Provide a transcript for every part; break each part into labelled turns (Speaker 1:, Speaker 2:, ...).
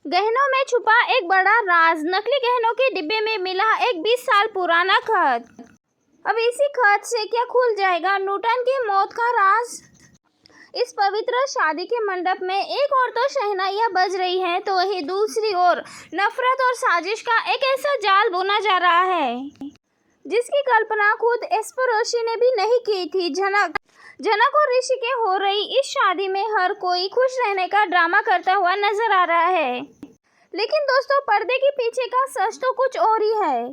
Speaker 1: गहनों में छुपा एक बड़ा राज। नकली गहनों के डिब्बे में मिला एक 20 साल पुराना खत। अब इसी खत से क्या खुल जाएगा न्यूटन की मौत का राज। इस पवित्र शादी के मंडप में एक ओर तो शहनाइयां बज रही हैं, तो वहीं दूसरी ओर नफरत और साजिश का एक ऐसा जाल बुना जा रहा है जिसकी कल्पना खुद एस्पेरोसी ने भी नहीं की थी। जनक और ऋषि के हो रही इस शादी में हर कोई खुश रहने का ड्रामा करता हुआ नजर आ रहा है, लेकिन दोस्तों पर्दे के पीछे का सच तो कुछ और ही है।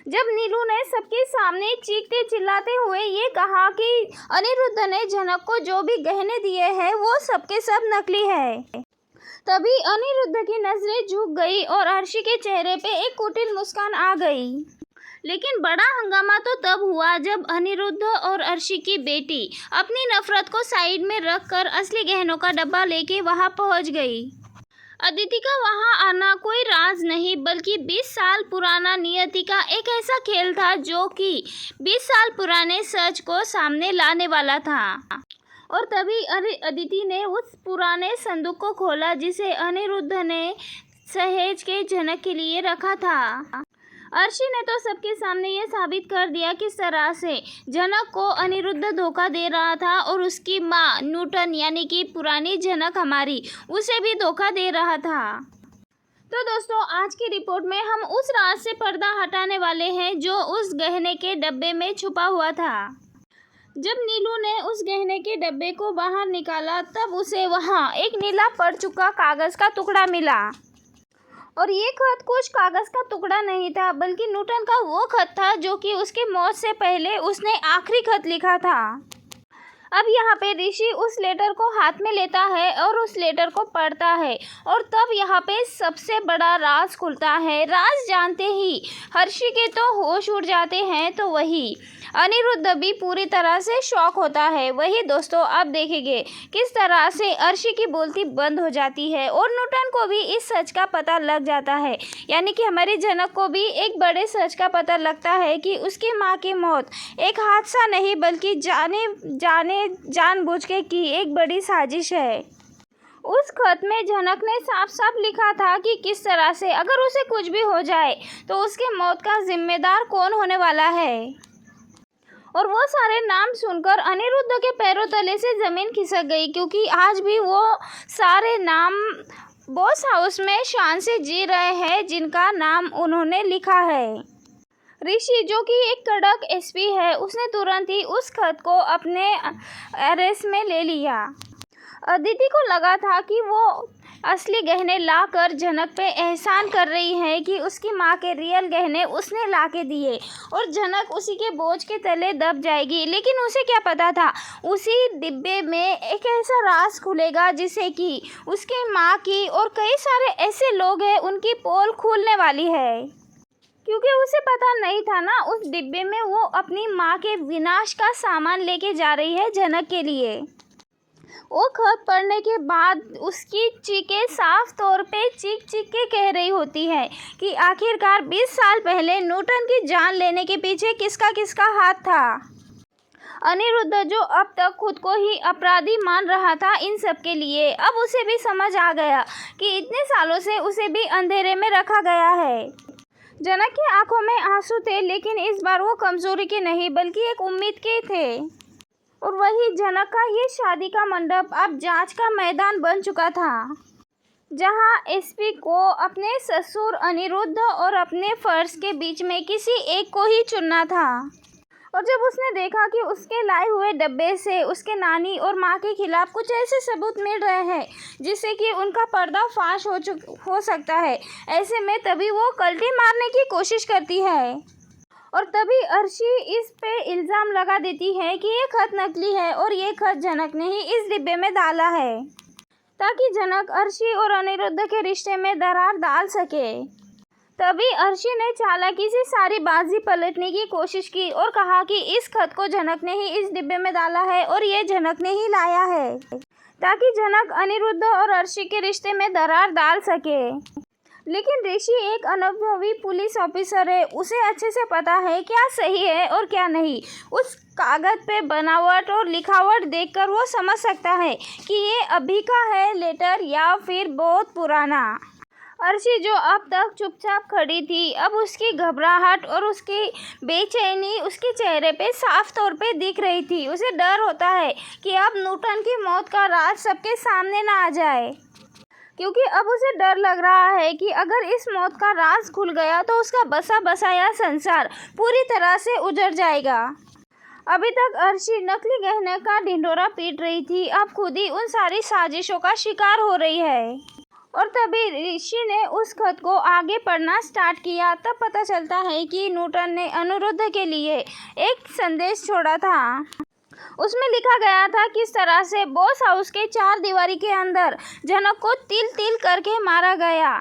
Speaker 1: जब नीलू ने सबके सामने चीखते चिल्लाते हुए ये कहा कि अनिरुद्ध ने जनक को जो भी गहने दिए हैं वो सबके सब नकली है, तभी अनिरुद्ध की नजरें झुक गई और अर्शी के चेहरे पे एक कुटिल मुस्कान आ गई। लेकिन बड़ा हंगामा तो तब हुआ जब अनिरुद्ध और अर्शी की बेटी अपनी नफरत को साइड में रखकर असली गहनों का डब्बा लेके वहां पहुंच गई। अदिति का वहां आना कोई राज नहीं बल्कि 20 साल पुराना नियति का एक ऐसा खेल था जो कि 20 साल पुराने सच को सामने लाने वाला था। और तभी अदिति ने उस पुराने संदूक को खोला जिसे अनिरुद्ध ने सहेज के जनक के लिए रखा था। अर्शी ने तो सबके सामने ये साबित कर दिया किस तरह से जनक को अनिरुद्ध धोखा दे रहा था और उसकी माँ न्यूटन यानी कि पुरानी जनक हमारी उसे भी धोखा दे रहा था। तो दोस्तों आज की रिपोर्ट में हम उस राज से पर्दा हटाने वाले हैं जो उस गहने के डब्बे में छुपा हुआ था। जब नीलू ने उस गहने के डब्बे को बाहर निकाला तब उसे वहाँ एक नीला पड़ चुका कागज का टुकड़ा मिला। और ये खत कुछ कागज का टुकड़ा नहीं था बल्कि न्यूटन का वो खत था जो कि उसकी मौत से पहले उसने आखिरी खत लिखा था। अब यहाँ पे ऋषि उस लेटर को हाथ में लेता है और उस लेटर को पढ़ता है और तब यहाँ पे सबसे बड़ा राज खुलता है। राज जानते ही हर्षी के तो होश उड़ जाते हैं, तो वही अनिरुद्ध भी पूरी तरह से शॉक होता है। वही दोस्तों अब देखेंगे किस तरह से अर्शी की बोलती बंद हो जाती है और न्यूटन को भी इस सच का पता लग जाता है, यानी कि हमारे जनक को भी एक बड़े सच का पता लगता है कि उसकी माँ की मौत एक हादसा नहीं बल्कि जानबूझ के की एक बड़ी साजिश है। उस खत में जनक ने साफ साफ लिखा था कि किस तरह से अगर उसे कुछ भी हो जाए तो उसके मौत का जिम्मेदार कौन होने वाला है। और वो सारे नाम सुनकर अनिरुद्ध के पैरों तले से ज़मीन खिसक गई, क्योंकि आज भी वो सारे नाम बॉस हाउस में शान से जी रहे हैं जिनका नाम उन्होंने लिखा है। ऋषि जो कि एक कड़क एसपी है, उसने तुरंत ही उस खत को अपने अरेस्ट में ले लिया। अदिति को लगा था कि वो असली गहने लाकर जनक पे एहसान कर रही है कि उसकी माँ के रियल गहने उसने ला के दिए और जनक उसी के बोझ के तले दब जाएगी। लेकिन उसे क्या पता था उसी डिब्बे में एक ऐसा राज खुलेगा जिसे कि उसकी माँ की और कई सारे ऐसे लोग हैं उनकी पोल खुलने वाली है, क्योंकि उसे पता नहीं था ना उस डिब्बे में वो अपनी माँ के विनाश का सामान लेके जा रही है जनक के लिए। वो खत पढ़ने के बाद उसकी चीखें साफ तौर पे चीख चीख के कह रही होती है कि आखिरकार 20 साल पहले न्यूटन की जान लेने के पीछे किसका हाथ था। अनिरुद्ध जो अब तक खुद को ही अपराधी मान रहा था इन सब के लिए, अब उसे भी समझ आ गया कि इतने सालों से उसे भी अंधेरे में रखा गया है। जनक की आंखों में आंसू थे, लेकिन इस बार वो कमजोरी के नहीं बल्कि एक उम्मीद के थे। और वही जनक का ये शादी का मंडप अब जांच का मैदान बन चुका था, जहां एसपी को अपने ससुर अनिरुद्ध और अपने फर्ज के बीच में किसी एक को ही चुनना था। और जब उसने देखा कि उसके लाए हुए डब्बे से उसके नानी और माँ के खिलाफ कुछ ऐसे सबूत मिल रहे हैं जिससे कि उनका पर्दाफाश हो सकता है, ऐसे में तभी वो कल्टी मारने की कोशिश करती है। और तभी अर्शी इस पे इल्ज़ाम लगा देती है कि ये खत नकली है और ये खत जनक ने ही इस डिब्बे में डाला है ताकि जनक अर्शी और अनिरुद्ध के रिश्ते में दरार डाल सके। तभी अर्शी ने चालाकी से सारी बाजी पलटने की कोशिश की और कहा कि इस खत को जनक ने ही इस डिब्बे में डाला है और ये जनक ने ही लाया है ताकि जनक अनिरुद्ध और अर्शी के रिश्ते में दरार डाल सके। लेकिन ऋषि एक अनुभवी पुलिस ऑफिसर है, उसे अच्छे से पता है क्या सही है और क्या नहीं। उस कागज पे बनावट और लिखावट देखकर वो समझ सकता है कि ये अभी का है लेटर या फिर बहुत पुराना। अर्शी जो अब तक चुपचाप खड़ी थी, अब उसकी घबराहट और उसकी बेचैनी उसके चेहरे पे साफ तौर पे दिख रही थी। उसे डर होता है कि अब न्यूटन की मौत का राज सबके सामने ना आ जाए, क्योंकि अब उसे डर लग रहा है कि अगर इस मौत का राज खुल गया तो उसका बसा बसाया संसार पूरी तरह से उजड़ जाएगा। अभी तक अर्शी नकली गहने का ढिंढोरा पीट रही थी, अब खुद ही उन सारी साजिशों का शिकार हो रही है। और तभी ऋषि ने उस खत को आगे पढ़ना स्टार्ट किया। तब पता चलता है कि न्यूटन ने अनिरुद्ध के लिए एक संदेश छोड़ा था। उसमें लिखा गया था किस तरह से बॉस हाउस के 4 दीवारी के अंदर जनक को तिल तिल करके मारा गया।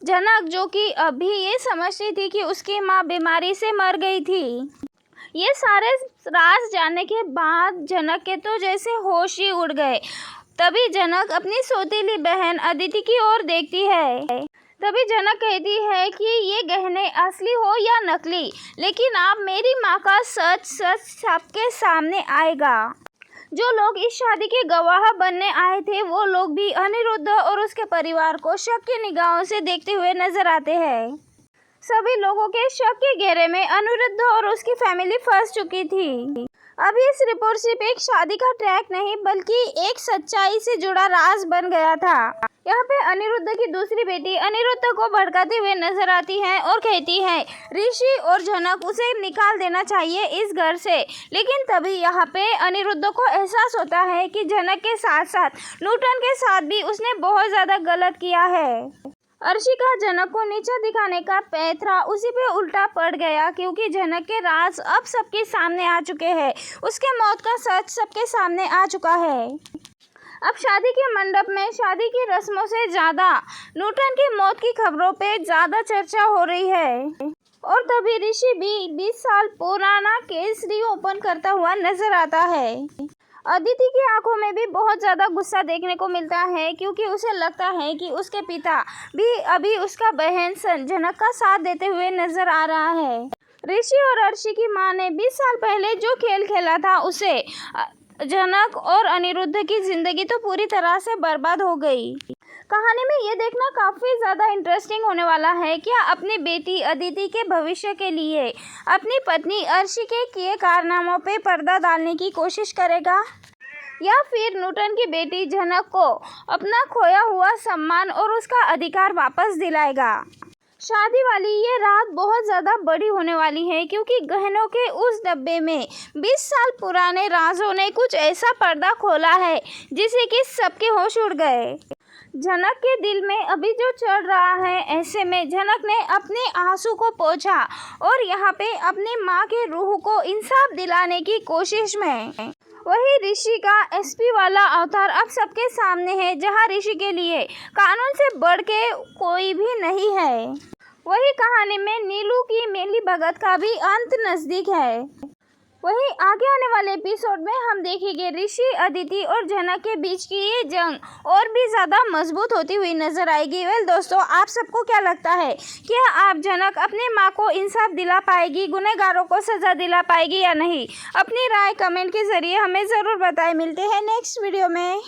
Speaker 1: जनक जो कि अभी ये समझती थी कि उसकी माँ बीमारी से मर गई थी। ये सारे राज जानने के बाद जनक के तो जैसे होश ही उड़ गए। तभी जनक अपनी सौतेली बहन अदिति की ओर देखती है। तभी जनक कहती है कि ये गहने असली हो या नकली, लेकिन आप मेरी माँ का सच सच सबके सामने आएगा। जो लोग इस शादी के गवाह बनने आए थे वो लोग भी अनिरुद्ध और उसके परिवार को शक की निगाहों से देखते हुए नजर आते हैं। सभी लोगों के शक के घेरे में अनिरुद्ध और उसकी फैमिली फंस चुकी थी। अभी इस रिपोर्ट सिर्फ एक शादी का ट्रैक नहीं बल्कि एक सच्चाई से जुड़ा राज बन गया था। यहाँ पे अनिरुद्ध की दूसरी बेटी अनिरुद्ध को भड़काते हुए नजर आती है और कहती है ऋषि और जनक उसे निकाल देना चाहिए इस घर से। लेकिन तभी यहाँ पे अनिरुद्ध को एहसास होता है कि जनक के साथ साथ न्यूटन के साथ भी उसने बहुत ज़्यादा गलत किया है। अर्शी का जनक को नीचा दिखाने का पैंतरा उसी पे उल्टा पड़ गया, क्योंकि जनक के राज अब सबके सामने आ चुके हैं। उसके मौत का सच सबके सामने आ चुका है। अब शादी के मंडप में शादी की रस्मों से ज़्यादा न्यूटन की मौत की खबरों पे ज़्यादा चर्चा हो रही है। और तभी ऋषि भी 20 साल पुराना केस रीओपन करता हुआ नजर आता है। अदिति की आंखों में भी बहुत ज़्यादा गुस्सा देखने को मिलता है, क्योंकि उसे लगता है कि उसके पिता भी अभी उसका बहन जनक का साथ देते हुए नजर आ रहा है। ऋषि और अर्शी की माँ ने 20 साल पहले जो खेल खेला था उसे जनक और अनिरुद्ध की जिंदगी तो पूरी तरह से बर्बाद हो गई। कहानी में ये देखना काफ़ी ज़्यादा इंटरेस्टिंग होने वाला है, क्या अपनी बेटी अदिति के भविष्य के लिए अपनी पत्नी अर्शी के किए कारनामों पे पर्दा डालने की कोशिश करेगा, या फिर न्यूटन की बेटी जनक को अपना खोया हुआ सम्मान और उसका अधिकार वापस दिलाएगा। शादी वाली ये रात बहुत ज़्यादा बड़ी होने वाली है, क्योंकि गहनों के उस डब्बे में 20 साल पुराने राजों ने कुछ ऐसा पर्दा खोला है जिसे कि सबके होश उड़ गए। जनक के दिल में अभी जो चढ़ रहा है, ऐसे में जनक ने अपने आंसू को पोंछा और यहाँ पे अपनी माँ के रूह को इंसाफ दिलाने की कोशिश में वही ऋषि का एसपी वाला अवतार अब सबके सामने है, जहाँ ऋषि के लिए कानून से बढ़ के कोई भी नहीं है। वही कहानी में नीलू की मेली भगत का भी अंत नज़दीक है। वहीं आगे आने वाले एपिसोड में हम देखेंगे ऋषि, अदिति और जनक के बीच की ये जंग और भी ज़्यादा मजबूत होती हुई नजर आएगी। वेल दोस्तों, आप सबको क्या लगता है, क्या आप जनक अपनी माँ को इंसाफ दिला पाएगी, गुनहगारों को सज़ा दिला पाएगी या नहीं? अपनी राय कमेंट के ज़रिए हमें ज़रूर बताएं। मिलते हैं नेक्स्ट वीडियो में।